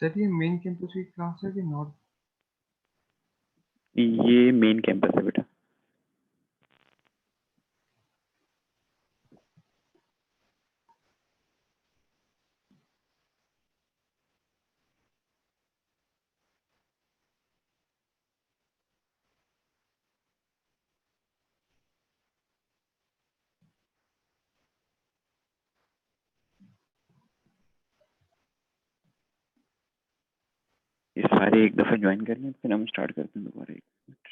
Sir ये main campus की class है कि नॉर्थ? ये मेन कैंपस है बेटा। ये सारे एक दफा ज्वाइन कर लें फिर हम स्टार्ट करते हैं दोबारा। एक मिनट।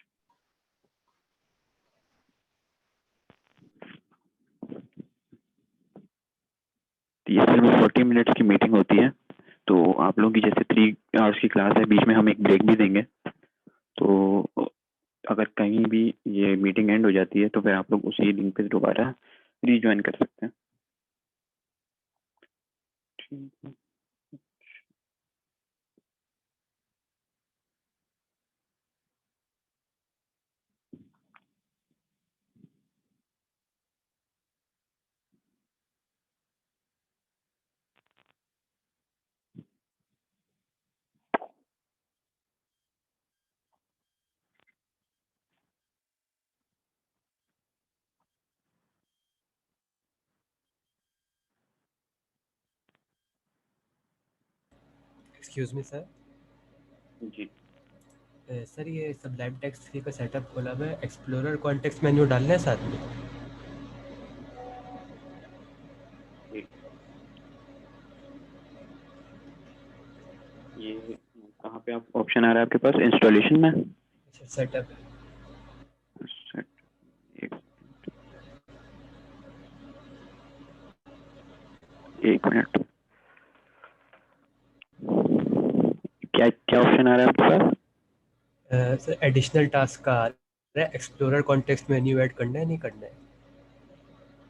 ये सिर्फ 40 मिनट्स की मीटिंग होती है, तो आप लोगों की जैसे 3 आवर्स की क्लास है, बीच में हम एक ब्रेक भी देंगे। तो अगर कहीं भी ये मीटिंग एंड हो जाती है तो फिर आप लोग उसी लिंक पे दोबारा रीज्वाइन कर सकते हैं। ठीक है। Excuse me sir. जी सर ये सबलाइम टेक्स्ट 3 का सेटअप खोला हुआ है, एक्सप्लोरर कॉन्टेक्स्ट मेन्यू डालना है साथ में। जी। ये कहाँ पे आप ऑप्शन आ रहा है आपके पास इंस्टॉलेशन में? अच्छा सेटअप है। Set, एक मिनट। क्या क्या ऑप्शन आ रहा है आपके पास? सर एडिशनल टास्क का आ रहा है, एक्सप्लोरर कॉन्टेक्स्ट मेन्यू ऐड करना है नहीं करना है?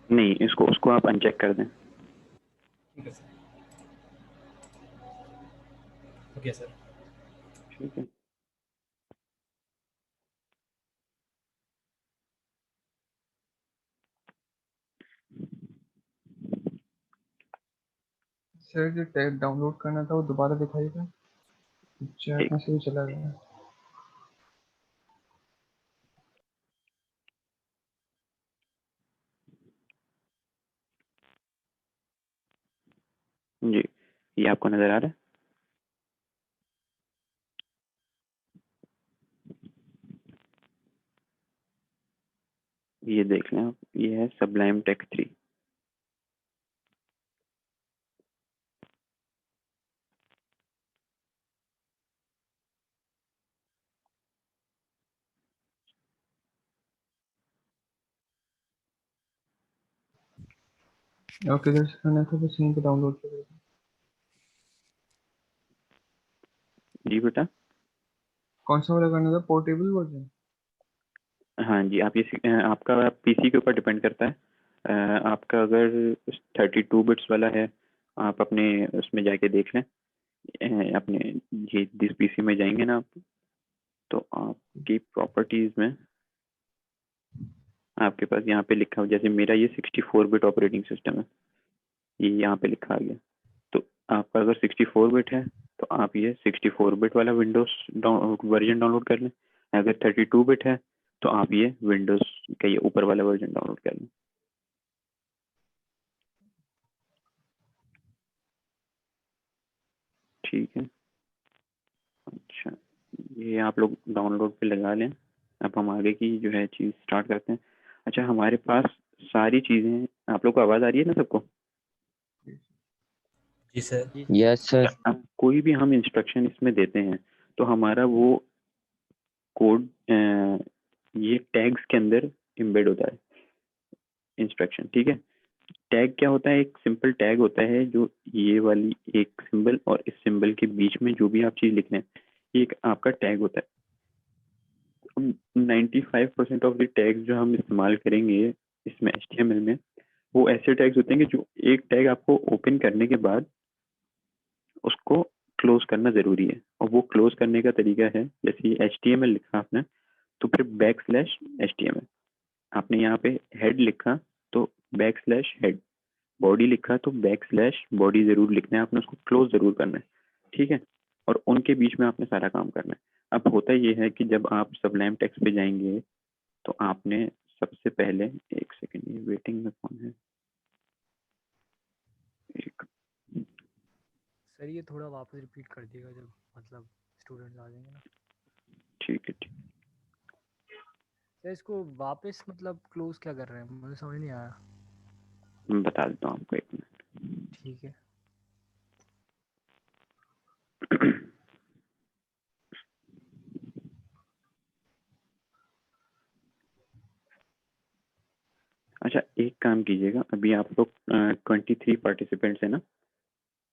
नहीं, इसको उसको आप अनचेक कर दें। ठीक है सर। Okay sir. ठीक है। सर जो टैग डाउनलोड करना था वो दोबारा दिखाइएगा, चैट एक में से भी चला गया। जी, ये आपको नजर आ रहा है? ये देख लें आप, ये है सबलाइम टेक्स्ट 3। और किधर से करना था, बस यहीं पे डाउनलोड कर देगा। जी बेटा। कौन सा वाला करना था, पोर्टेबल वर्जन? हाँ जी, आप आपका पीसी के ऊपर डिपेंड करता है। आपका अगर 32 बिट्स वाला है, आप अपने उसमें जाके देख लें। अपने ये जिस पीसी में जाएंगे ना आप, तो आपकी प्रॉपर्टीज में आपके पास यहाँ पे लिखा हो, जैसे मेरा ये 64 बिट ऑपरेटिंग सिस्टम है, ये यहाँ पे लिखा आ गया। तो आपका अगर 64 बिट है तो आप ये 64 बिट वाला विंडोज वर्जन डाउनलोड कर लें। अगर 32 बिट है तो आप ये विंडोज का ये ऊपर वाला वर्जन डाउनलोड कर लें। ठीक है। अच्छा, ये आप लोग डाउनलोड पे लगा लें। अब हम आगे की जो है चीज़ स्टार्ट करते हैं। अच्छा, हमारे पास सारी चीज़ें, आप लोग को आवाज़ आ रही है ना सबको? जी सर। Yes sir. अब कोई भी हम इंस्ट्रक्शन इसमें देते हैं तो हमारा वो कोड ये टैग्स के अंदर एम्बेड होता है इंस्ट्रक्शन। ठीक है। टैग क्या होता है? एक सिंपल टैग होता है जो ये वाली एक सिंबल और इस सिंबल के बीच में जो भी आप चीज़ लिख रहे हैं, ये एक आपका टैग होता है। 95% ऑफ द टैग्स जो हम इस्तेमाल करेंगे इसमें HTML में, वो ऐसे टैग्स होते हैं कि जो एक टैग आपको ओपन करने के बाद उसको क्लोज करना जरूरी है। और वो क्लोज करने का तरीका है, जैसे HTML लिखा आपने तो फिर \HTML, आपने यहाँ पे हेड लिखा तो \हेड, बॉडी लिखा तो \बॉडी जरूर लिखना है, आपने उसको क्लोज जरूर करना है। ठीक है। और उनके बीच में आपने सारा काम करना है। अब होता ये है कि जब आप सबलाइम टेक्स्ट पे जाएंगे तो आपने सबसे पहले, एक सेकेंड, ये वेटिंग में कौन है, एक, सर ये थोड़ा वापस रिपीट कर दिएगा जब मतलब स्टूडेंट्स आ जाएंगे ना। ठीक है ठीक। सर इसको वापस मतलब क्लोज क्या कर रहे हैं, मुझे समझ नहीं आया। मैं बता देता हूँ आपको, एक मिनट। ठीक है। अच्छा, एक काम कीजिएगा, अभी आप लोग 23 पार्टिसिपेंट्स है ना,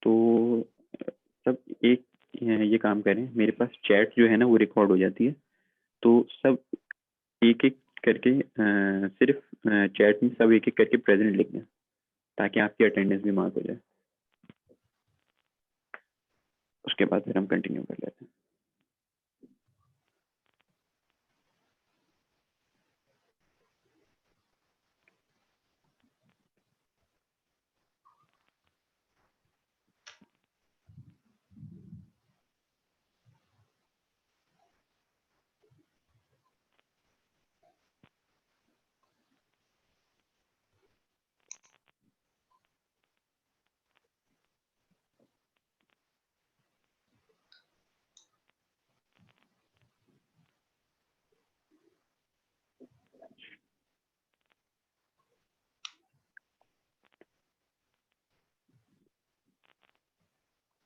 तो सब एक ये काम करें, मेरे पास चैट जो है ना वो रिकॉर्ड हो जाती है, तो सब एक एक करके सिर्फ चैट में सब एक एक करके प्रेजेंट लिख दें ताकि आपकी अटेंडेंस भी मार्क हो जाए। उसके बाद फिर हम कंटिन्यू कर लेते हैं।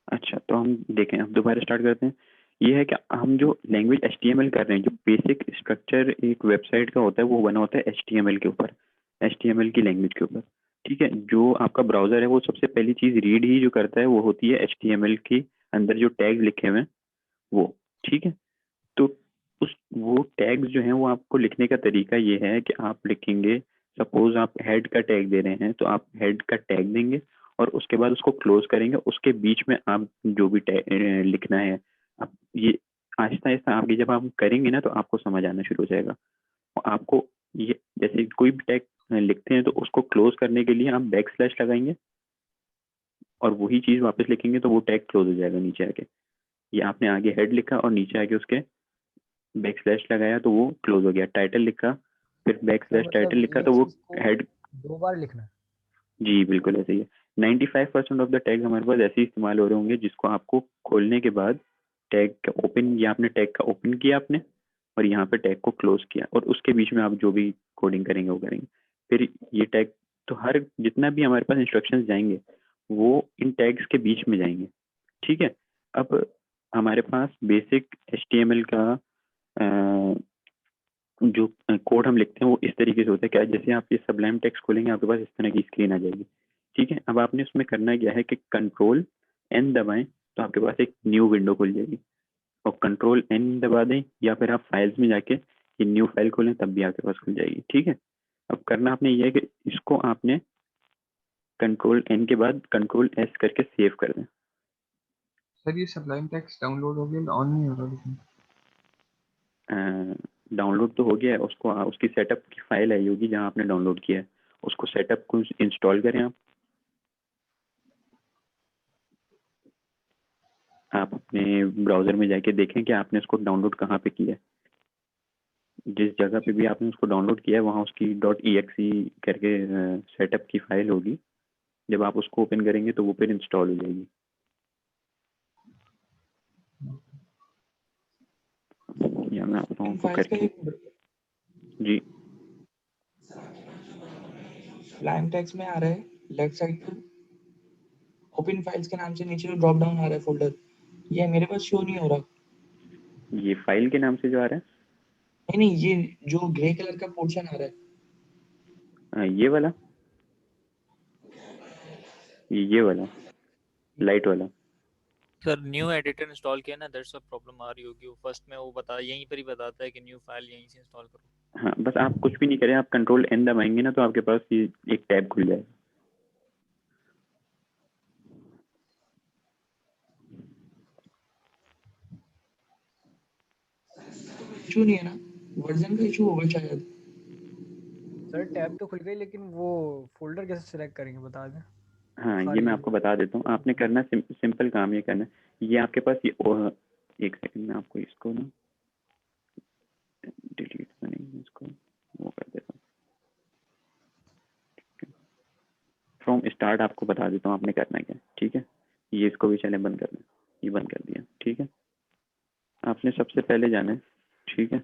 अच्छा, तो हम देखें, हम दोबारा स्टार्ट करते हैं। ये है कि हम जो लैंग्वेज HTML कर रहे हैं, जो बेसिक स्ट्रक्चर एक वेबसाइट का होता है वो बना होता है HTML के ऊपर, HTML की लैंग्वेज के ऊपर। ठीक है, जो आपका ब्राउजर है वो सबसे पहली चीज रीड ही जो करता है वो होती है HTML के अंदर जो टैग लिखे हुए हैं वो। ठीक है, तो उस वो टैग्स जो हैं वो आपको लिखने का तरीका ये है कि आप लिखेंगे, सपोज आप हेड का टैग दे रहे हैं तो आप हेड का टैग देंगे और उसके बाद उसको क्लोज करेंगे, उसके बीच में आप जो भी टैग लिखना है, आप ये आहिस्ता आहिस्ता आप ये जब आप करेंगे ना तो आपको समझ आना शुरू हो जाएगा। और आपको ये जैसे कोई भी टैग लिखते हैं तो उसको क्लोज करने के लिए आप बैक स्लैश लगाएंगे और वही चीज वापस लिखेंगे तो वो टैग क्लोज हो जाएगा नीचे आके। ये आपने आगे हेड लिखा और नीचे आके उसके बैक स्लैश लगाया तो वो क्लोज हो गया। टाइटल लिखा, फिर बैक सर स्लैश टाइटल मतलब लिखा एक तो वो चीज को हेड। 2 बार लिखना है। जी बिल्कुल ऐसे ही है। 95% ऑफ द टैग हमारे पास ऐसे ही इस्तेमाल हो रहे होंगे जिसको आपको खोलने के बाद टैग का ओपन, या आपने टैग का ओपन किया आपने और यहाँ पे टैग को क्लोज किया और उसके बीच में आप जो भी कोडिंग करेंगे वो करेंगे। फिर ये टैग तो हर जितना भी हमारे पास इंस्ट्रक्शंस जाएंगे वो इन टैग्स के बीच में जाएंगे। ठीक है, अब हमारे पास बेसिक HTML का जो कोड हम लिखते हैं वो इस तरीके से होता है। क्या, जैसे आप ये सबलाइम टेक्स्ट खोलेंगे आपके पास इस तरह की स्क्रीन आ जाएगी। ठीक है, अब आपने उसमें करना क्या है कि कंट्रोल N दबाएं तो आपके पास एक न्यू विंडो खुल जाएगी, और कंट्रोल N दबा दें या फिर आप फाइल्स में जाके ये न्यू फाइल खोलें तब भी आपके पास खुल जाएगी। ठीक है, अब करना आपने ये है कि इसको आपने कंट्रोल N के बाद कंट्रोल S करके सेव कर दें। सर ये सबलाइम टेक्स्ट डाउनलोड हो गया, ऑन नहीं हो रहा लेकिन। डाउनलोड तो हो गया है, उसको उसकी सेटअप की फाइल आई होगी जहाँ आपने डाउनलोड किया है, उसको सेटअप को इंस्टॉल करें आप अपने ब्राउजर में जाके देखें कि आपने उसको डाउनलोड कहाँ पे किया है। जिस जगह पे भी आपने उसको डाउनलोड किया है वहाँ उसकी .exe करके सेटअप की फाइल होगी, जब आप उसको ओपन करेंगे तो वो फिर इंस्टॉल हो जाएगी। या मैं आप लोगों को फाइल्स का करके एक जी लाइन टेक्स्ट में आ रहा है लेफ्ट साइड पे ओपन फाइल्स के नाम से नीचे जो ड्रॉप डाउन आ रहा है फोल्डर, ये मेरे पास शो नहीं हो रहा। ये फाइल के नाम से जो आ रहा नहीं, ये जो ग्रे कलर का पोर्शन आ रहा है, ये वाला, ये वाला लाइट वाला। सर न्यू एडिटर इंस्टॉल किया ना, दैट्स अ प्रॉब्लम आ रही होगी। वो फर्स्ट में वो बता यहीं पर ही बताता है कि न्यू फाइल यहीं से इंस्टॉल करो। हाँ, बस आप कुछ भी नहीं करें, आप कंट्रोल N दबाएंगे ना तो आपके पास ये एक टैब खुल जाएगा। इशू नहीं है ना, वर्जन का इशू होगा शायद। सर टैब तो खुल गई लेकिन वो फोल्डर कैसे सिलेक्ट करेंगे बता दें। हाँ ये खाली मैं आपको बता देता हूँ। आपने करना सिंपल काम ये करना है। ये आपके पास ये एक सेकंड में आपको इसको ना डिलीट तो नहीं, इसको वो कर देता हूँ। फ्रॉम स्टार्ट आपको बता देता हूँ आपने करना क्या, ठीक है। ये इसको भी चले बंद कर दें, ये बंद कर दिया, ठीक है। आपने सबसे पहले जाना है, ठीक है,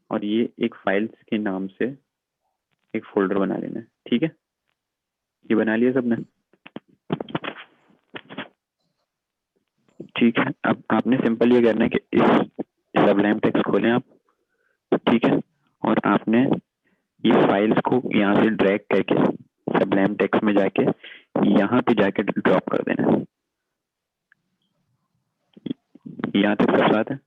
और ये एक फाइल्स के नाम से एक फोल्डर बना लेना है, ठीक है। ये बना लिया सबने, ठीक है। अब आपने सिंपल ये करना है कि इस सबलाइम टेक्स्ट खोलें आप, ठीक है, और आपने ये फाइल्स को यहाँ से ड्रैग करके सबलाइम टेक्स्ट में जाके यहाँ पे जाके ड्रॉप कर देना है। यहाँ तक सब बात है।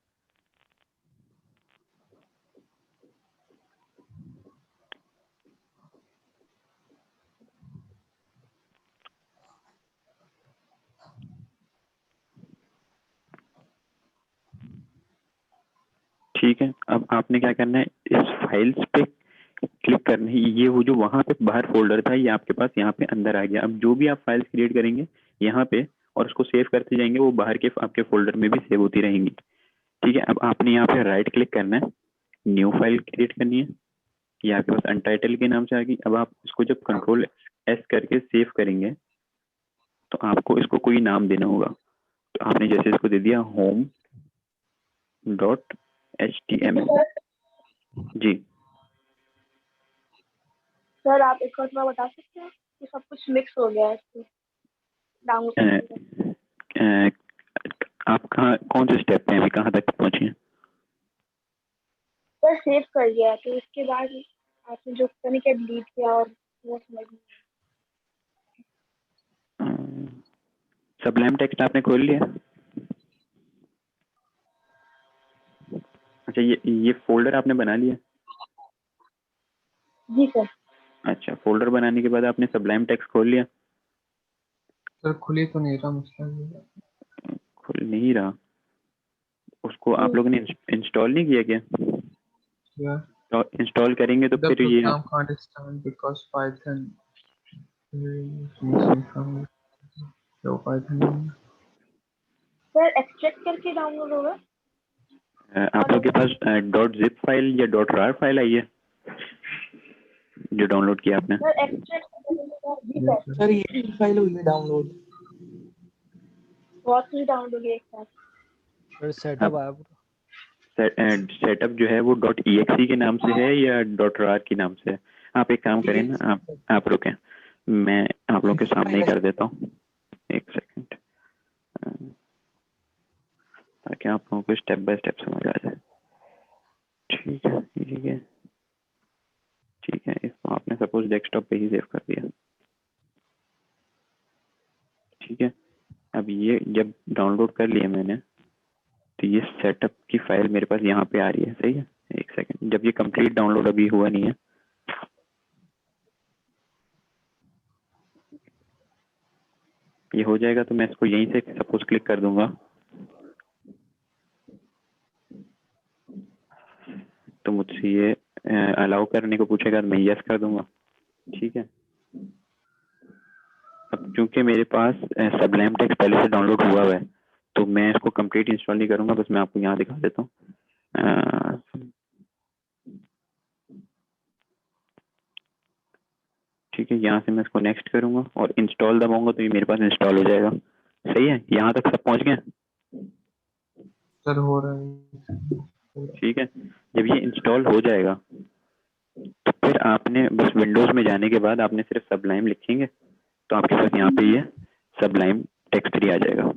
ठीक है, अब आपने क्या करना है, इस फाइल्स पे क्लिक करना है। ये वो जो वहां पे बाहर फोल्डर था, ये आपके पास यहाँ पे अंदर आ गया। अब जो भी आप फाइल्स क्रिएट करेंगे यहाँ पे और उसको सेव करते जाएंगे, वो बाहर के आपके फोल्डर में भी सेव होती रहेंगी, ठीक है। अब आपने यहाँ पे राइट क्लिक करना है, न्यू फाइल क्रिएट करनी है। ये आपके पास अनटाइटल के नाम से आ गई। अब आप इसको जब कंट्रोल एस करके सेव करेंगे तो आपको इसको कोई नाम देना होगा। तो आपने जैसे इसको दे दिया होम डॉट HTML। जी सर आप एक बार बता सकते हैं कि सब कुछ मिक्स हो गया है इसको डाउनलोड करने में। आप कहाँ कौन से स्टेप पे हैं, अभी कहाँ तक पहुंचे हैं? सर सेव कर दिया तो उसके बाद आपने जो पता नहीं क्या डिलीट किया और वो समझ नहीं सबलाइम टेक्स्ट आपने खोल लिया? अच्छा, ये फोल्डर आपने बना लिया? जी सर। अच्छा, फोल्डर बनाने के बाद आपने सबलाइम टेक्स्ट खोल लिया? सर खुली तो नहीं रहा मुझसे। खुल नहीं रहा, उसको आप लोगों ने इंस्टॉल नहीं किया क्या? Yeah, इंस्टॉल करेंगे तो the फिर ये program can't start because Python is missing from so Python. Sir extract करके डाउनलोड होगा? आप लोग के पास .zip फाइल या .rar फाइल आई है जो डाउनलोड किया आपने? सर एक्सट्रैक्ट जी Yes, सर। sir. सर ये फाइल हुई है डाउनलोड। बहुत कुछ डाउनलोड हो गया एक साथ। सर सेटअप आया पूरा। सेटअप जो है वो .exe के नाम से है या .rar के नाम से है? आप एक काम करें ना, आप रुकें, मैं आप लोगों के सामने ही कर देता हूँ, एक सेकंड, ताकि आप लोगों को स्टेप बाय स्टेप समझ आ जाए। ठीक है, ठीक है, ठीक है। इसको आपने सपोज डेस्कटॉप पे ही सेव कर दिया, ठीक है। अब ये जब डाउनलोड कर लिया मैंने, तो ये सेटअप की फाइल मेरे पास यहाँ पे आ रही है, सही है। एक सेकंड, जब ये कंप्लीट डाउनलोड अभी हुआ नहीं है, ये हो जाएगा तो मैं इसको यहीं से सपोज क्लिक कर दूंगा, तो मुझसे ये अलाउ करने को पूछेगा, मैं यस कर दूंगा, ठीक है। अब चूंकि मेरे पास सबलाइम टेक्स्ट पहले से डाउनलोड हुआ है, तो मैं इसको कंप्लीट इंस्टॉल नहीं करूंगा, बस मैं आपको यहाँ दिखा देता हूँ। ठीक है, यहाँ से मैं इसको नेक्स्ट करूंगा और इंस्टॉल दबाऊंगा तो ये मेरे पास इंस्टॉल हो जाएगा। सही है, यहाँ तक सब पहुंच गए? सर हो रहा है। ठीक है, जब ये इंस्टॉल हो जाएगा तो फिर आपने बस विंडोज में जाने के बाद आपने सिर्फ सबलाइम लिखेंगे, तो आपके पास यहाँ पे ये सबलाइम टेक्स्ट 3 आ जाएगा।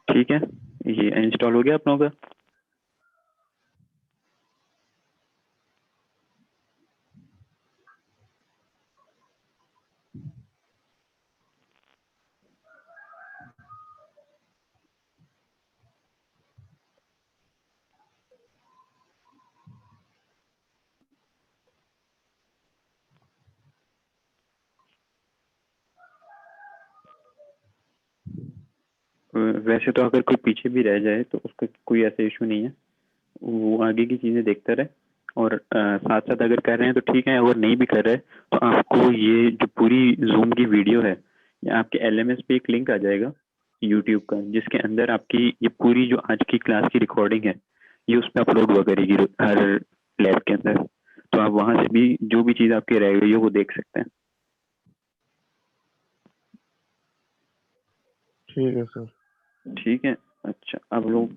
ठीक है, ये इंस्टॉल हो गया आप लोगों का? वैसे तो अगर कोई पीछे भी रह जाए तो उसका कोई ऐसा इशू नहीं है, वो आगे की चीज़ें देखता रहे। और साथ साथ अगर कर रहे हैं तो ठीक है, अगर नहीं भी कर रहे तो आपको ये जो पूरी जूम की वीडियो है, या आपके LMS पे एक लिंक आ जाएगा यूट्यूब का, जिसके अंदर आपकी ये पूरी जो आज की क्लास की रिकॉर्डिंग है ये उस पर अपलोड हुआ करेगी हर लैब के अंदर। तो आप वहां से भी जो भी चीज़ आपकी रह गई है वो देख सकते हैं। ठीक है सर। ठीक है। अच्छा, अब लोग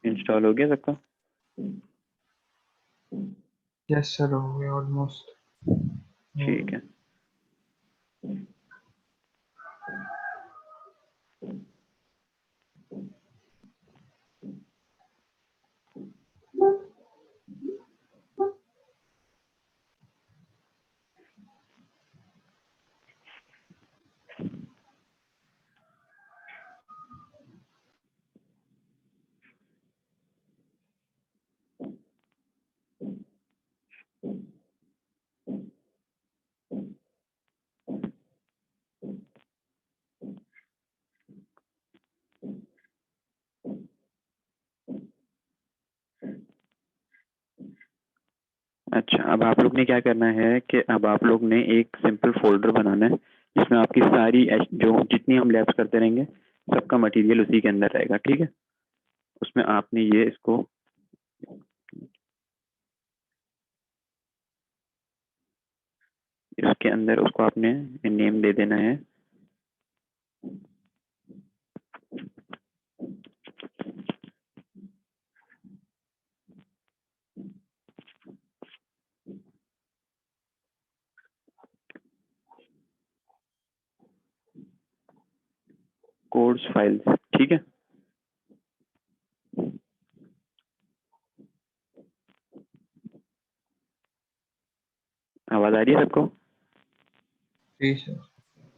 इंस्टॉल हो गया सबका? यस सर, हो गया ऑलमोस्ट। ठीक है। अच्छा, अब आप लोग ने क्या करना है कि अब आप लोग ने एक सिंपल फोल्डर बनाना है जिसमें आपकी सारी जो जितनी हम लैब्स करते रहेंगे सबका मटेरियल उसी के अंदर रहेगा। ठीक है, उसमें आपने ये इसको इसके अंदर उसको आपने नेम दे देना है कोर्स फाइल्स। ठीक है, आवाज आ रही है सबको? जी सर।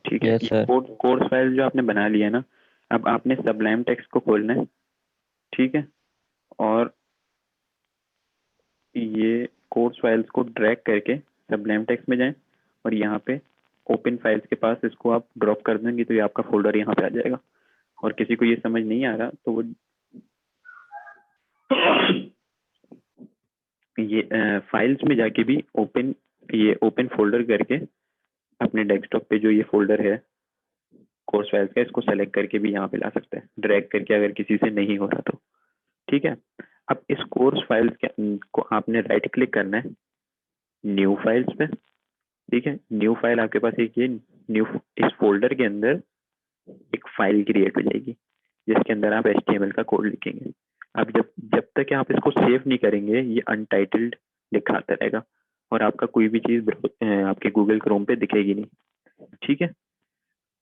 ठीक है, यस सर। कोर्स फाइल जो आपने बना लिया ना, अब आपने सबलाइम टेक्स्ट को खोलना है। ठीक है, और ये कोर्स फाइल्स को ड्रैग करके सबलाइम टेक्स्ट में जाएं और यहाँ पे ओपन फाइल्स के पास इसको आप ड्रॉप कर देंगे तो ये आपका फोल्डर यहाँ पे आ जाएगा। और किसी को ये समझ नहीं आ रहा तो वो ये फाइल्स में जाके भी ओपन फोल्डर करके अपने डेस्कटॉप पे जो ये फोल्डर है कोर्स फाइल्स का, इसको सेलेक्ट करके भी यहाँ पे ला सकते हैं ड्रैग करके, अगर किसी से नहीं हो रहा तो। ठीक है, अब इस कोर्स फाइल्स के को आपने राइट क्लिक करना है न्यू फाइल्स पे। ठीक है, न्यू फाइल आपके पास एक ये न्यू, इस फोल्डर के अंदर एक फाइल क्रिएट हो जाएगी जिसके अंदर आप HTML का कोड लिखेंगे। अब जब तक आप इसको सेव नहीं करेंगे ये अनटाइटल्ड लिखा आता रहेगा और आपका कोई भी चीज आपके गूगल क्रोम पे दिखेगी नहीं। ठीक है,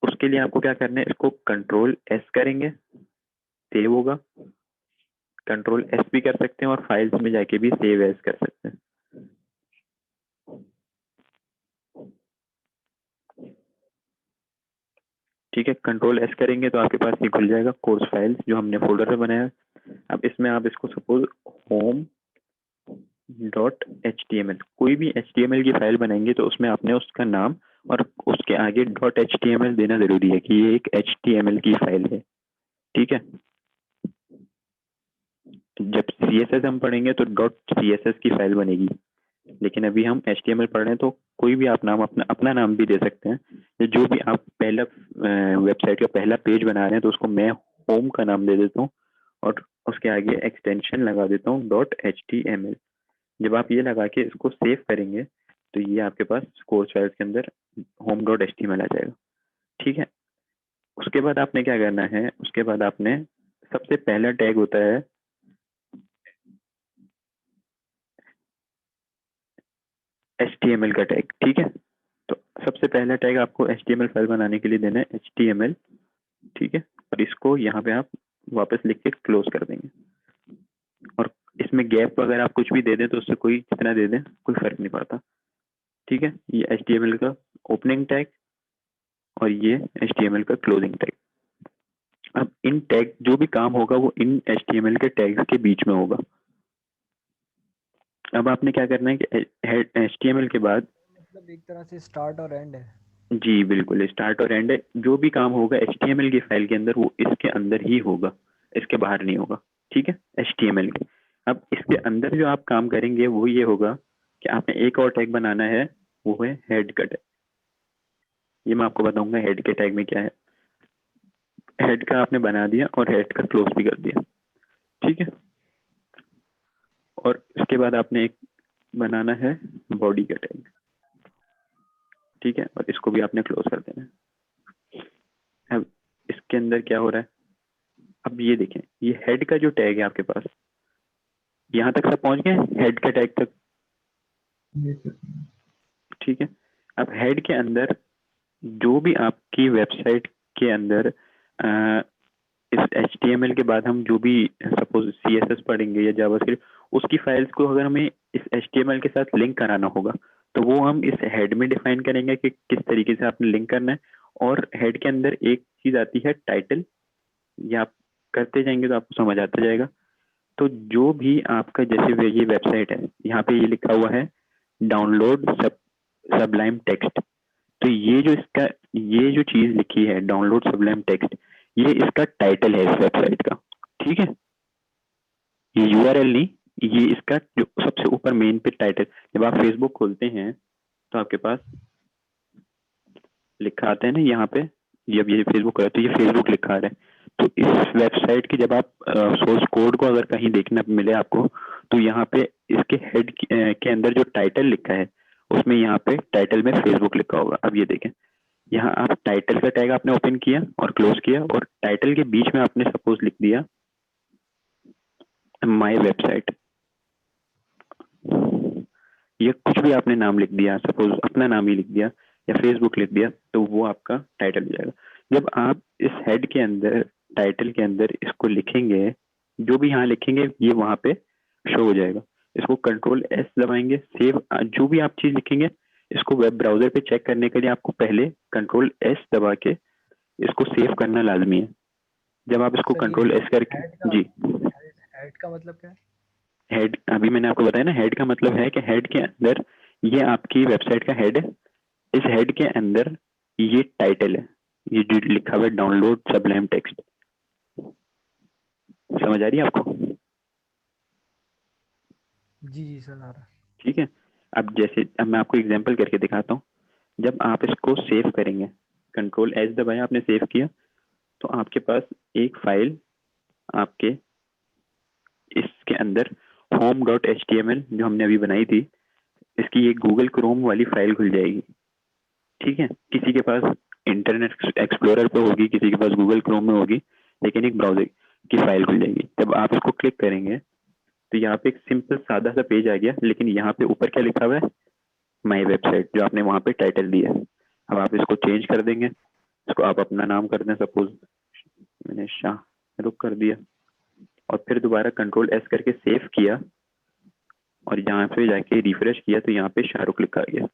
उसके लिए आपको क्या करना है, इसको Ctrl+S करेंगे, सेव होगा। Ctrl+S भी कर सकते हैं और फाइल्स में जाके भी सेव एज कर सकते हैं। ठीक है, Ctrl+S करेंगे तो आपके पास ये खुल जाएगा कोर्स फाइल्स जो हमने फोल्डर में बनाया। अब इसमें आप इसको सपोज home.html, कोई भी HTML की फाइल बनाएंगे तो उसमें आपने उसका नाम और उसके आगे .html देना जरूरी है कि ये एक HTML की फाइल है। ठीक है, जब CSS हम पढ़ेंगे तो .css की फाइल बनेगी, लेकिन अभी हम HTML पढ़ रहे हैं तो कोई भी आप नाम अपना नाम भी दे सकते हैं। जो भी आप पहला वेबसाइट का पहला पेज बना रहे हैं तो उसको मैं होम का नाम दे देता हूँ और उसके आगे एक्सटेंशन लगा देता हूँ .html। जब आप ये लगा के इसको सेव करेंगे तो ये आपके पास कोर्स फाइल्स के अंदर home.html आ जाएगा। ठीक है, उसके बाद आपने क्या करना है, उसके बाद आपने सबसे पहला टैग होता है HTML का टैग। ठीक है, तो सबसे पहला टैग आपको HTML फाइल बनाने के लिए देना है HTML। ठीक है, और इसको यहाँ पे आप वापस लिख के क्लोज कर देंगे और इसमें गैप अगर आप कुछ भी दे दें तो उससे कोई कितना दे दें कोई फर्क नहीं पड़ता। ठीक है, ये HTML का ओपनिंग टैग और ये HTML का क्लोजिंग टैग। अब इन टैग जो भी काम होगा वो इन HTML के टैग्स के बीच में होगा। अब आपने क्या करना है कि HTML के बाद, मतलब एक तरह से स्टार्ट और एंड है। जी बिल्कुल, स्टार्ट और एंड है। जो भी काम होगा HTML की फाइल के अंदर वो इसके अंदर ही होगा, इसके बाहर नहीं होगा। ठीक है, HTML के। अब इसके अंदर जो आप काम करेंगे वो ये होगा कि आपने एक और टैग बनाना है, वो है हेड का टैग। ये मैं आपको बताऊंगा हेड के टैग में क्या है। हेड का आपने बना दिया और हेड का क्लोज भी कर दिया। ठीक है, और इसके बाद आपने एक बनाना है बॉडी का टैग। ठीक है, और इसको भी आपने क्लोज कर देना है। अब इसके अंदर क्या हो रहा है, अब ये देखें, ये हेड का जो टैग है आपके पास, यहाँ तक सब पहुंच गए हेड के टैग तक। ये सर। ठीक है, अब हेड के अंदर जो भी आपकी वेबसाइट के अंदर इस HTML के बाद हम जो भी सपोज CSS पढ़ेंगे या जावास्क्रिप्ट, उसकी फाइल्स को अगर हमें इस HTML के साथ लिंक कराना होगा तो वो हम इस हेड में डिफाइन करेंगे कि किस तरीके से आपने लिंक करना है। और हेड के अंदर एक चीज आती है टाइटल, ये आप करते जाएंगे तो आपको समझ आता जाएगा। तो जो भी आपका, जैसे ये वेबसाइट है, यहाँ पे ये लिखा हुआ है डाउनलोड सबलाइम टेक्स्ट। तो ये जो इसका, ये जो चीज लिखी है डाउनलोड सबलाइम टेक्स्ट, ये इसका टाइटल है इस वेबसाइट का। ठीक है, ये URL नहीं, ये इसका जो सबसे ऊपर मेन पे टाइटल। जब आप फेसबुक खोलते हैं तो आपके पास लिखा आता है ना यहाँ पे, जब ये फेसबुक है तो ये फेसबुक लिखा आ रहा है। तो इस वेबसाइट की जब आप सोर्स कोड को अगर कहीं देखना मिले आपको, तो यहाँ पे इसके हेड के अंदर जो टाइटल लिखा है उसमें यहाँ पे टाइटल में फेसबुक लिखा होगा। अब ये देखें, यहाँ आप टाइटल का टैग आपने ओपन किया और क्लोज किया, और टाइटल के बीच में आपने सपोज लिख दिया माय वेबसाइट, या कुछ भी आपने नाम लिख दिया, सपोज अपना नाम ही लिख दिया या फेसबुक लिख दिया, तो वो आपका टाइटल हो जाएगा। जब आप इस हेड के अंदर, टाइटल के अंदर इसको लिखेंगे, जो भी यहाँ लिखेंगे ये वहां पे शो हो जाएगा। इसको Ctrl+S दबाएंगे, सेव, जो भी आप चीज लिखेंगे इसको वेब ब्राउजर पे चेक करने के लिए आपको पहले Ctrl+S दबा के इसको सेव करना लाजमी है। जब आप इसको सर ये Ctrl+S करके, हेड का जी, हेड का मतलब क्या है? हेड अभी मैंने आपको बताया ना, हेड का मतलब है कि हेड के अंदर ये आपकी वेबसाइट का हेड है, इस हेड के अंदर ये टाइटल है, ये जो लिखा हुआ है डाउनलोड सबलाइम टेक्स्ट। समझ आ रही है आपको? जी जी सर आ रहा है। ठीक है, अब जैसे अब मैं आपको एग्जांपल करके दिखाता हूँ। जब आप इसको सेव करेंगे, Ctrl+S दबाया, आपने सेव किया, तो आपके पास एक फाइल आपके इसके अंदर home.html जो हमने अभी बनाई थी, इसकी एक गूगल क्रोम वाली फाइल खुल जाएगी। ठीक है, किसी के पास इंटरनेट एक्सप्लोरर पे होगी, किसी के पास गूगल क्रोम में होगी, लेकिन एक ब्राउजर की फाइल खुल जाएगी। जब आप इसको क्लिक करेंगे तो यहाँ पे एक सिंपल सादा सा पेज आ गया, लेकिन यहाँ पे ऊपर क्या लिखा हुआ है, माई वेबसाइट, जो आपने वहां पे टाइटल दिया है। अब आप इसको चेंज कर देंगे, इसको आप अपना नाम कर दें, सपोज मैंने शाहरुख कर दिया, और फिर दोबारा Ctrl+S करके सेव किया, और यहाँ पे जाके रिफ्रेश किया तो यहाँ पे शाहरुख लिखा गया।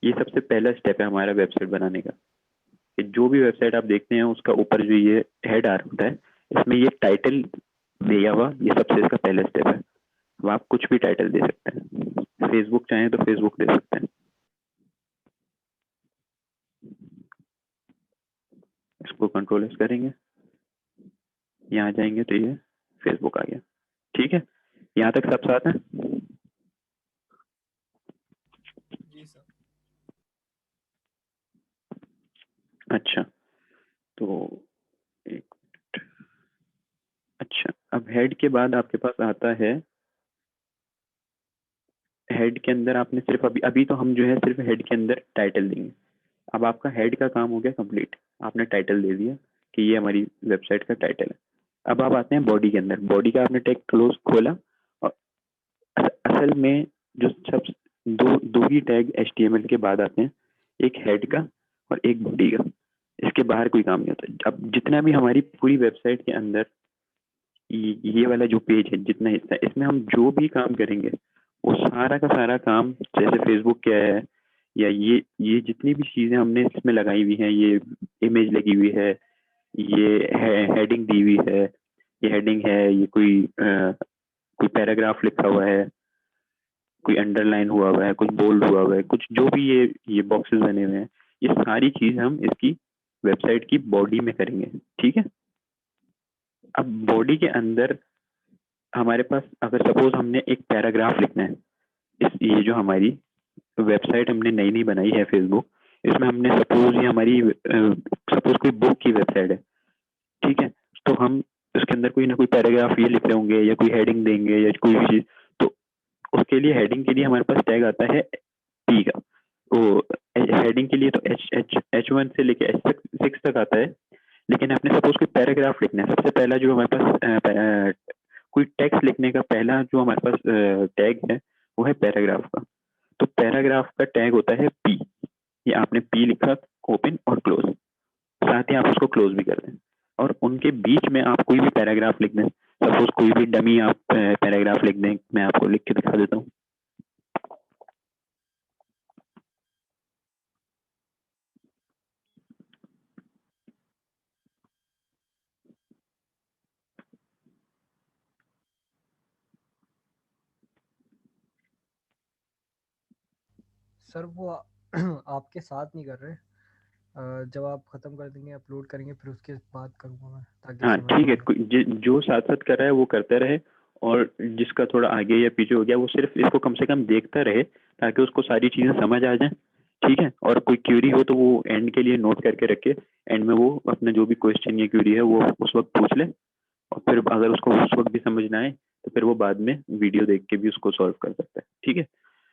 ये सबसे पहला स्टेप है हमारा वेबसाइट बनाने का, कि जो भी वेबसाइट आप देखते हैं उसका ऊपर जो ये हेड आर होता है, इसमें ये टाइटल दिया हुआ, ये सबसे इसका पहला स्टेप है। अब आप कुछ भी टाइटल दे सकते हैं, फेसबुक चाहें तो फेसबुक दे सकते हैं। इसको Ctrl+S करेंगे, यहाँ जाएंगे तो ये फेसबुक आ गया। ठीक है, यहाँ तक सब साथ है? जी सर। अच्छा, तो एक मिनट। अच्छा, अब हेड के बाद आपके पास आता है, हेड के अंदर आपने सिर्फ अभी अभी तो हम जो है सिर्फ हेड के अंदर टाइटल देंगे। अब आपका हेड का काम हो गया कंप्लीट, आपने टाइटल दे दिया कि ये हमारी वेबसाइट का टाइटल है। अब आप आते हैं बॉडी के अंदर, बॉडी का आपने टैग क्लोज खोला, और असल में जो सब दो ही टैग HTML के बाद आते हैं, एक हेड का और एक बॉडी का। इसके बाहर कोई काम नहीं होता। अब जितना भी हमारी पूरी वेबसाइट के अंदर ये वाला जो पेज है, जितना हिस्सा है, इसमें हम जो भी काम करेंगे वो सारा का सारा काम, जैसे फेसबुक क्या है, या ये जितनी भी चीजें हमने इसमें लगाई हुई हैं, ये इमेज लगी हुई है, ये हेडिंग दी हुई है, ये हेडिंग है, ये कोई पैराग्राफ लिखा हुआ है, कोई अंडरलाइन हुआ हुआ है, कुछ बोल्ड हुआ हुआ है, कुछ जो भी ये बॉक्सेस बने हुए हैं, ये सारी चीज हम इसकी वेबसाइट की बॉडी में करेंगे। ठीक है, अब बॉडी के अंदर हमारे पास अगर सपोज हमने एक पैराग्राफ लिखना है, ये जो हमारी वेबसाइट हमने नई नई बनाई है फेसबुक, इसमें हमने सपोज ये हमारी सपोज कोई बुक की वेबसाइट है, ठीक है, तो हम उसके अंदर कोई ना कोई पैराग्राफ ये लिख रहे होंगे या कोई हेडिंग देंगे या कोई भी चीज, तो उसके लिए हेडिंग के लिए हमारे पास टैग आता है पी का। वो हेडिंग के लिए तो H1 से लेके H6 तक आता है, लेकिन आपने सपोज कोई पैराग्राफ लिखना है, सबसे पहला जो हमारे पास कोई टेक्स्ट लिखने का पहला जो हमारे पास टैग है वो है पैराग्राफ का। तो पैराग्राफ का टैग होता है पी। ये आपने पी लिखा, ओपन और क्लोज, साथ ही आप उसको क्लोज भी कर दें, और उनके बीच में आप कोई भी पैराग्राफ लिख दें, सपोज कोई भी डमी आप पैराग्राफ लिख दें। मैं आपको लिख के दिखा देता हूँ। सर वो आपके साथ नहीं कर रहे, जब आप खत्म कर देंगे अपलोड करेंगे फिर उसके बाद करूँगा मैं, ताकि हाँ समझ ठीक है, में आए। जो साथ साथ कर रहा है वो करता रहे, और जिसका थोड़ा आगे या पीछे हो गया वो सिर्फ इसको कम से कम देखता रहे, ताकि उसको सारी चीजें समझ आ जाए। ठीक है, और कोई क्यूरी हो तो वो एंड के लिए नोट करके रखे, एंड में वो अपना जो भी क्वेश्चन या क्यूरी है वो उस वक्त पूछ ले, और फिर अगर उसको उस वक्त भी समझ ना आए तो फिर वो बाद में वीडियो देख के भी उसको सॉल्व कर सकता है। ठीक है,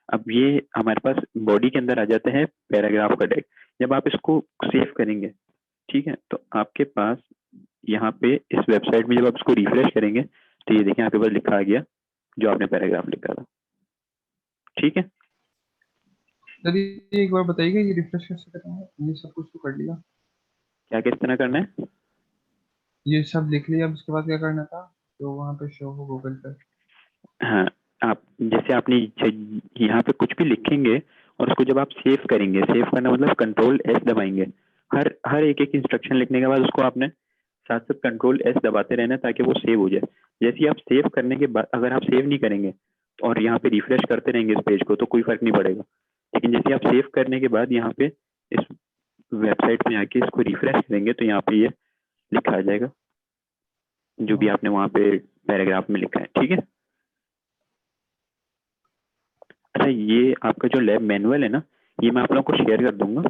अब ये हमारे पास बॉडी के अंदर आ जाता है पैराग्राफ का टैग। जब आप इसको सेव करेंगे, ठीक है, तो आपके पास यहाँ पे इस वेबसाइट में जब आप इसको रिफ्रेश करेंगे तो ये देखिए आपके पास लिखा आ गया जो आपने पैराग्राफ लिखा था। ठीक है, सर ये एक बार बताइएगा ये रिफ्रेश कैसे करेंगे? ये सब कुछ तो कर लिया, क्या किस तरह करना है? ये सब लिख लिया, अब उसके बाद क्या करना था तो वहाँ पे शो हो गूगल पे? हाँ, आप जैसे आपने यहाँ पे कुछ भी लिखेंगे और उसको जब आप सेव करेंगे, सेव करना मतलब कंट्रोल एस दबाएंगे, हर एक इंस्ट्रक्शन लिखने के बाद उसको आपने साथ साथ कंट्रोल एस दबाते रहना ताकि वो सेव हो जाए। जैसे ही आप सेव करने के बाद अगर आप सेव नहीं करेंगे और यहाँ पे रिफ्रेश करते रहेंगे इस पेज को तो कोई फर्क नहीं पड़ेगा, लेकिन जैसे आप सेव करने के बाद यहाँ पे इस वेबसाइट में आके इसको रिफ्रेश करेंगे तो यहाँ पे ये लिखा आ जाएगा जो भी आपने वहाँ पे पैराग्राफ में लिखा है। ठीक है, अच्छा ये आपका जो लैब मैनुअल है ना, ये मैं आप लोगों को शेयर कर दूंगा,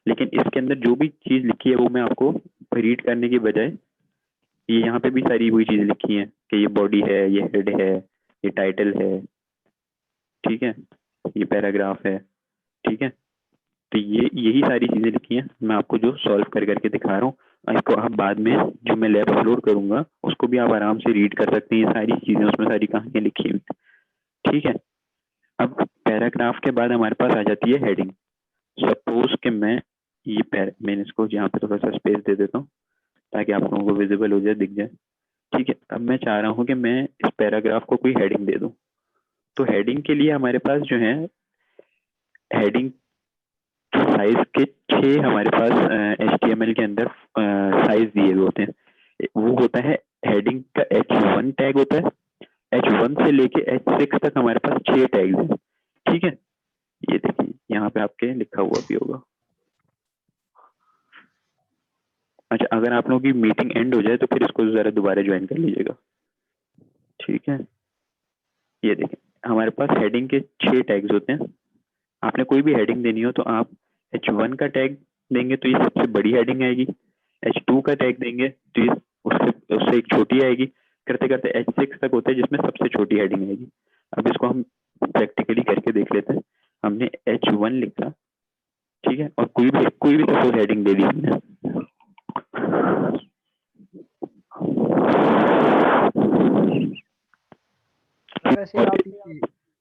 लेकिन इसके अंदर जो भी चीज़ लिखी है वो मैं आपको रीड करने की बजाय, ये यहाँ पे भी सारी वही चीज़ लिखी है कि ये बॉडी है, ये हेड है, ये टाइटल है, ठीक है, ये पैराग्राफ है। ठीक है, तो ये यही सारी चीज़ें लिखी हैं, मैं आपको जो सॉल्व कर करके दिखा रहा हूँ। इसको आप बाद में जो मैं लैब अपलोड करूँगा उसको भी आप आराम से रीड कर सकते हैं, ये सारी चीज़ें उसमें सारी कहानियाँ लिखी हुई। ठीक है, अब पैराग्राफ के बाद हमारे पास आ जाती है हेडिंग। सपोज कि मैंने इसको यहाँ पे थोड़ा सा स्पेस दे देता हूँ ताकि आप लोगों को विजिबल हो जाए, दिख जाए। ठीक है, अब मैं चाह रहा हूँ कि मैं इस पैराग्राफ को कोई हेडिंग दे दूँ, तो हेडिंग के लिए हमारे पास जो है हेडिंग साइज के 6 हमारे पास HTML के अंदर साइज दिए हुए होते हैं। वो होता है हेडिंग का H1 टैग होता है, H1 से लेके H6 तक हमारे पास 6 टैग्स हैं। ठीक है, ये देखिए यहाँ पे आपके लिखा हुआ भी होगा। अच्छा, अगर आप लोगों की मीटिंग एंड हो जाए तो फिर इसको जरा दोबारा ज्वाइन कर लीजिएगा। ठीक है, ये देखिए हमारे पास हेडिंग के 6 टैग्स होते हैं। आपने कोई भी हेडिंग देनी हो तो आप H1 का टैग देंगे तो ये सबसे बड़ी हेडिंग आएगी, H2 का टैग देंगे तो ये उससे एक छोटी आएगी, करते करते H6 तक होता है जिसमें सबसे छोटी हेडिंग आएगी। अब इसको हम प्रैक्टिकली करके देख लेते हैं। हमने H1 लिखा, ठीक है, और कोई भी सपोज हेडिंग दे दी हमने। वैसे आप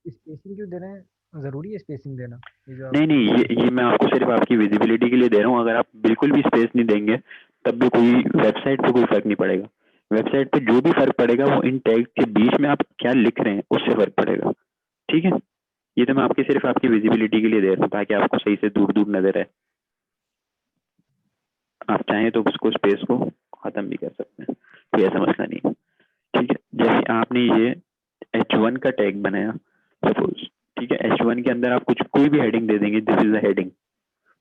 स्पेसिंग क्यों दे रहे हैं, जरूरी है स्पेसिंग देना? ये जो नहीं, ये मैं आपको सिर्फ आपकी विजिबिलिटी के लिए दे रहा हूँ। अगर आप बिल्कुल भी स्पेस नहीं देंगे तब भी कोई वेबसाइट पे कोई फर्क नहीं पड़ेगा। वेबसाइट पे जो भी फर्क पड़ेगा वो इन टैग के बीच में आप क्या लिख रहे हैं उससे फर्क पड़ेगा। ठीक है, ये तो मैं आपकी सिर्फ आपकी विजिबिलिटी के लिए दे रहा हूँ ताकि आपको सही से दूर दूर नजर आए। आप चाहें तो उसको स्पेस को खत्म भी कर सकते हैं, कोई ऐसा मसला नहीं। ठीक है, जैसे आपने ये H1 का टैग बनाया सपोज, ठीक है। H1 के अंदर आप कुछ कोई भी हेडिंग दे देंगे, दिस इज द हेडिंग।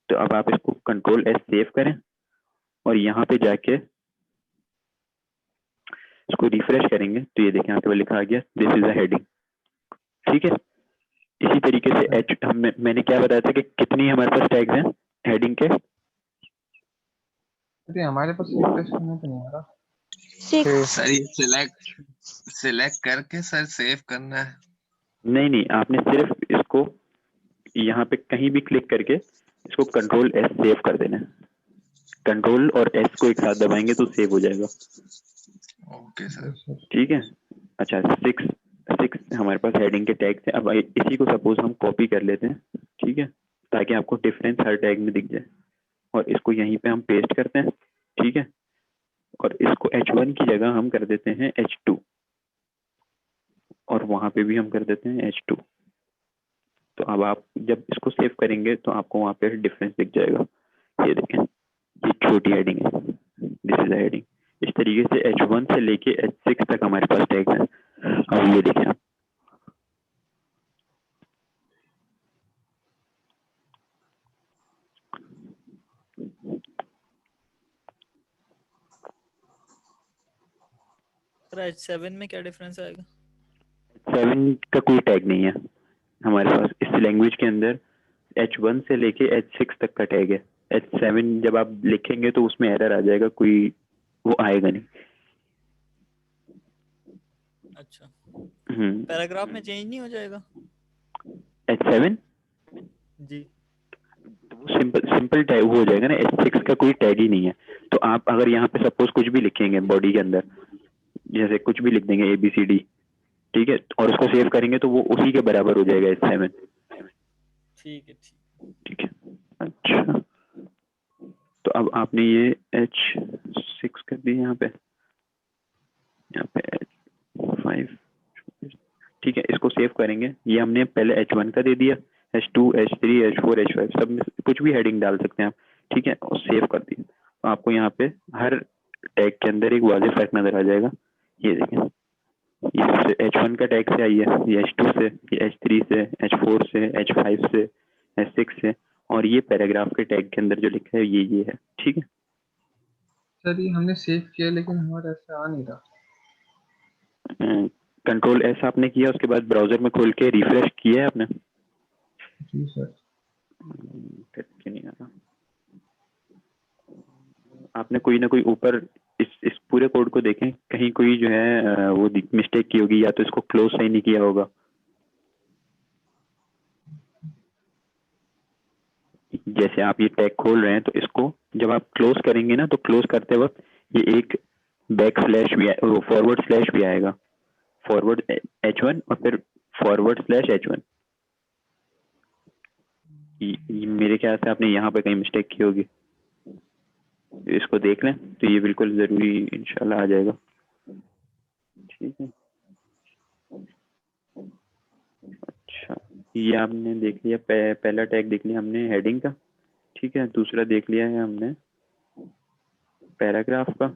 तो अब आप इसको कंट्रोल एस सेव करें और यहाँ पे जाके इसको रिफ्रेश करेंगे तो ये देखें यहाँ पे लिखा आ गया दिस इज द हेडिंग। ठीक है। इसी तरीके से एच मैंने क्या बताया था कि कितनी हमारे पास टैग्स हैं हेडिंग के? अरे हमारे पास रिफ्रेश करने तो नहीं आ रहा। सर ये सिलेक्ट करके सर सेव करना है? नहीं, आपने सिर्फ इसको यहाँ पे कहीं भी क्लिक करके इसको कंट्रोल एस सेव कर देना है। कंट्रोल और एस को एक साथ दबाएंगे तो सेव हो जाएगा। Okay sir. ठीक है। अच्छा, 6 हमारे पास हेडिंग के टैग थे। अब इसी को सपोज हम कॉपी कर लेते हैं, ठीक है, ताकि आपको डिफरेंस हर टैग में दिख जाए। और इसको यहीं पे हम पेस्ट करते हैं, ठीक है। और इसको H1 की जगह हम कर देते हैं H2 और वहां पे भी हम कर देते हैं H2। तो अब आप जब इसको सेव करेंगे तो आपको वहां पे डिफरेंस दिख जाएगा। ये देखें, ये छोटी हेडिंग है, दिस इज द हेडिंग। इस तरीके से H1 से लेके H6 तक हमारे पास टैग है। अब ये देखें आप, सर H7 में क्या डिफरेंस आएगा? 7 का कोई टैग नहीं है हमारे पास। इस लैंग्वेज के अंदर H1 से लेके H6 तक का टैग है। H7 जब आप लिखेंगे तो उसमें एरर आ जाएगा, कोई वो आएगा नहीं। अच्छा, पैराग्राफ में चेंज नहीं हो जाएगा H7 जी? सिंपल टैग हो जाएगा ना, H6 का कोई टैग ही नहीं है। तो आप अगर यहाँ पे सपोज कुछ भी लिखेंगे बॉडी के अंदर, जैसे कुछ भी लिख देंगे ABCD, ठीक है, और उसको सेव करेंगे तो वो उसी के बराबर हो जाएगा H7। ठीक है, ठीक है। अच्छा, तो अब आपने ये H6 कर दिया यहाँ पे H5, ठीक है। इसको सेव करेंगे। ये हमने पहले H1 का दे दिया, H2, H3, H4, H5 सब में कुछ भी हेडिंग डाल सकते हैं आप, ठीक है, और सेव कर दिया। तो आपको यहाँ पे हर टैग के अंदर एक वाज़ेह फर्क नजर आ जाएगा। ये देखें, ये H1 का टैग से आई है, ये H2 से, ये H3 से, H4 से, H5 से, H6 से, और ये पैराग्राफ के टैग के अंदर जो लिखा है ये है। ठीक है सर ये हमने सेव किया लेकिन हमारा ऐसा आ नहीं रहा। कंट्रोल एस आपने किया, उसके बाद ब्राउजर में खोल के रिफ्रेश किया है आपने? जी सर। करके नहीं आ रहा। आपने कोई ना कोई ऊपर इस पूरे कोड को देखें, कहीं कोई जो है वो मिस्टेक की होगी, या तो इसको क्लोज सही नहीं किया होगा। जैसे आप ये टैग खोल रहे हैं तो इसको जब आप क्लोज करेंगे ना, तो क्लोज करते वक्त ये एक बैक स्लैश भी फॉरवर्ड स्लैश भी आएगा, फॉरवर्ड H1 और फिर फॉरवर्ड स्लैश H1। मेरे ख्याल से आपने यहाँ पे कहीं मिस्टेक की होगी, इसको देख लें तो ये बिल्कुल जरूरी इंशाल्लाह आ जाएगा। ठीक है। अच्छा, ये आपने देख लिया, पहला टैग देख लिया हमने हेडिंग का, ठीक है। दूसरा देख लिया है हमने पैराग्राफ का,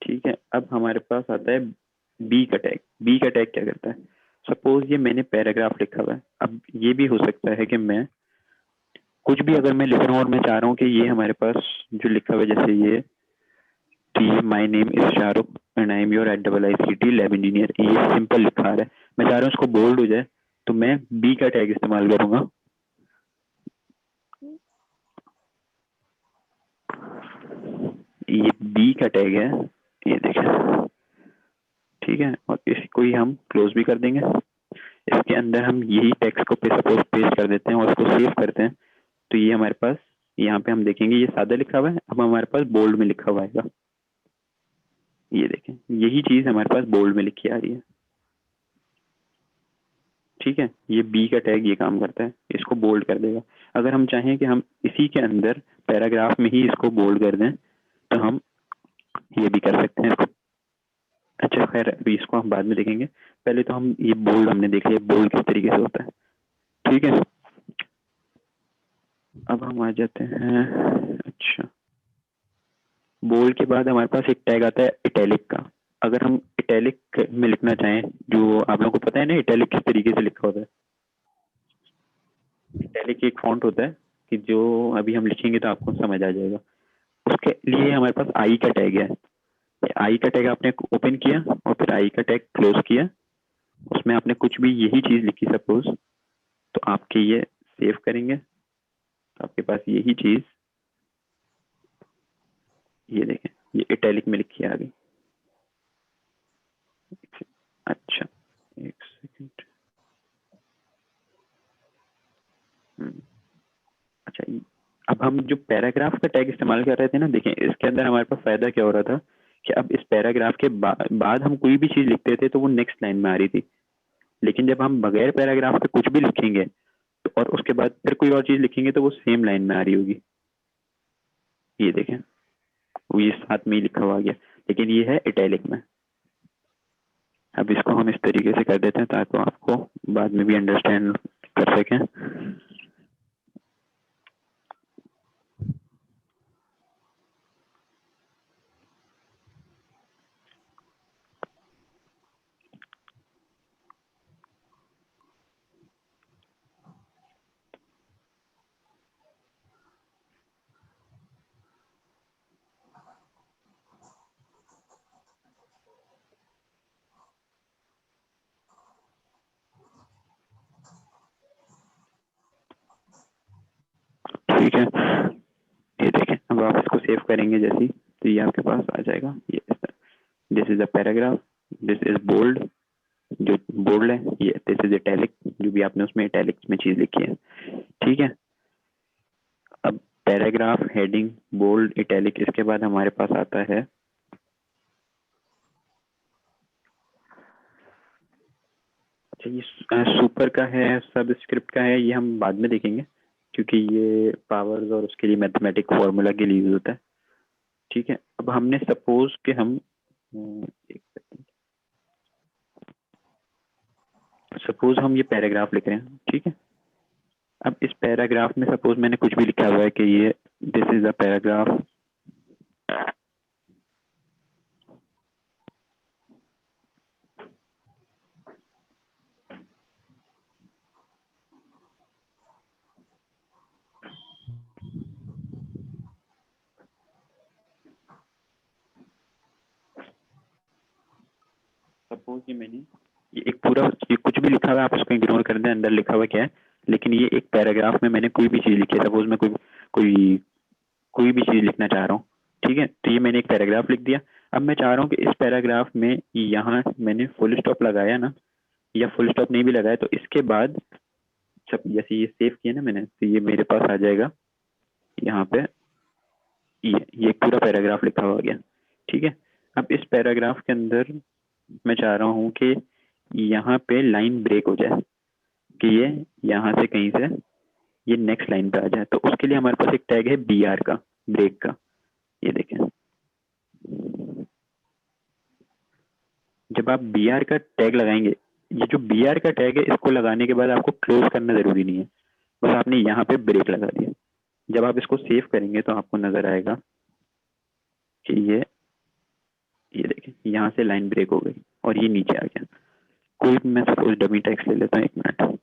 ठीक है। अब हमारे पास आता है बी का टैग। बी का टैग क्या करता है? सपोज ये मैंने पैराग्राफ लिखा हुआ है। अब ये भी हो सकता है कि मैं कुछ भी अगर मैं लिख रहा हूँ और मैं चाह रहा हूँ कि ये हमारे पास जो लिखा हुआ है, जैसे ये my name is Shahrukh and I am your IICT lab engineer, ये सिंपल लिखा है, मैं चाह रहा हूँ इसको बोल्ड हो जाए, तो मैं बी का टैग इस्तेमाल करूंगा। ये बी का टैग है, ये देखें, ठीक है। और इसको ही हम क्लोज भी कर देंगे। इसके अंदर हम यही टेक्स्ट को सपोज पेस्ट कर देते हैं और उसको सेव करते हैं। तो ये हमारे पास यहाँ पे हम देखेंगे ये सादा लिखा हुआ है, अब हमारे पास बोल्ड में लिखा हुआ है। ये देखें, यही चीज हमारे पास बोल्ड में लिखी आ रही है, ठीक है। ये बी का टैग ये काम करता है, इसको बोल्ड कर देगा। अगर हम चाहें कि हम इसी के अंदर पैराग्राफ में ही इसको बोल्ड कर दें तो हम ये भी कर सकते हैं इसको। अच्छा खैर, अभी इसको हम बाद में देखेंगे, पहले तो हम ये बोल्ड हमने देख लिया, बोल्ड किस तरीके से होता है, ठीक है। अब हम आ जाते हैं, अच्छा, बोल्ड के बाद हमारे पास एक टैग आता है इटैलिक का। अगर हम इटैलिक में लिखना चाहें, जो आप लोगों को पता है ना इटैलिक किस तरीके से लिखा होता है, इटैलिक एक फॉन्ट होता है कि जो अभी हम लिखेंगे तो आपको समझ आ जाएगा। उसके लिए हमारे पास आई का टैग है। आई का टैग आपने ओपन किया और फिर आई का टैग क्लोज किया, उसमें आपने कुछ भी यही चीज लिखी सपोज, तो आपके ये सेव करेंगे तो आपके पास यही चीज, ये देखें ये इटैलिक में लिखी आ गई। अच्छा एक सेकंड, अच्छा अब हम जो पैराग्राफ का टैग इस्तेमाल कर रहे थे ना, देखें इसके अंदर हमारे पास फायदा क्या हो रहा था कि अब इस पैराग्राफ के बाद हम कोई भी चीज लिखते थे तो वो नेक्स्ट लाइन में आ रही थी, लेकिन जब हम बगैर पैराग्राफ के कुछ भी लिखेंगे तो और उसके बाद फिर कोई और चीज लिखेंगे तो वो सेम लाइन में आ रही होगी। ये देखें वो ये साथ में ही लिखा हुआ गया, लेकिन ये है इटैलिक में। अब इसको हम इस तरीके से कर देते हैं ताकि आपको बाद में भी अंडरस्टैंड कर सकें। ठीक है, ये देखें अब आप इसको सेव करेंगे जैसे तो ये आपके पास आ जाएगा। ये this is the paragraph, this is bold, जो बोल्ड है, ये दिस इज इटैलिक, जो भी आपने उसमें इटैलिक में चीज लिखी है। ठीक है, अब पैराग्राफ, हेडिंग, बोल्ड, इटैलिक, इसके बाद हमारे पास आता है अच्छा ये सुपर का है, सब स्क्रिप्ट का है, ये हम बाद में देखेंगे क्योंकि ये पावर्स और उसके लिए मैथमेटिक फॉर्मूला के लिए यूज होता है। ठीक है, अब हमने सपोज कि हम एक सेकंड, सपोज हम ये पैराग्राफ लिख रहे हैं। ठीक है, अब इस पैराग्राफ में सपोज मैंने कुछ भी लिखा हुआ है कि ये this is a paragraph, suppose ये मैंने ये एक पूरा ये कुछ भी लिखा हुआ है आप उसको इग्नोर कर दें, अंदर लिखा हुआ क्या है, लेकिन ये एक पैराग्राफ में मैंने कोई भी चीज लिखी है। सपोज मैं कोई भी चीज लिखना चाह रहा हूँ। ठीक है, तो ये मैंने एक पैराग्राफ लिख दिया। अब मैं चाह रहा हूँ कि इस पैराग्राफ में यहाँ मैंने फुल स्टॉप लगाया ना, या फुल स्टॉप नहीं भी लगाया, तो इसके बाद सब जैसे ये सेव किया ना मैंने, तो ये मेरे पास आ जाएगा यहाँ पे, ये एक पूरा पैराग्राफ लिखा हुआ गया। ठीक है, अब इस पैराग्राफ के अंदर मैं चाह रहा हूँ कि यहाँ पे लाइन ब्रेक हो जाए, कि ये यहाँ से कहीं से ये नेक्स्ट लाइन पे आ जाए, तो उसके लिए हमारे पास एक टैग है BR का, ब्रेक का। ये देखें, जब आप BR का टैग लगाएंगे, ये जो BR का टैग है इसको लगाने के बाद आपको क्लोज करना जरूरी नहीं है, बस आपने यहाँ पे ब्रेक लगा दिया। जब आप इसको सेव करेंगे तो आपको नजर आएगा कि ये देखें यहाँ से लाइन ब्रेक हो गई और ये नीचे आ गया। कोई मैं सपोज डमी टेक्स्ट ले लेता हूँ, एक मिनट।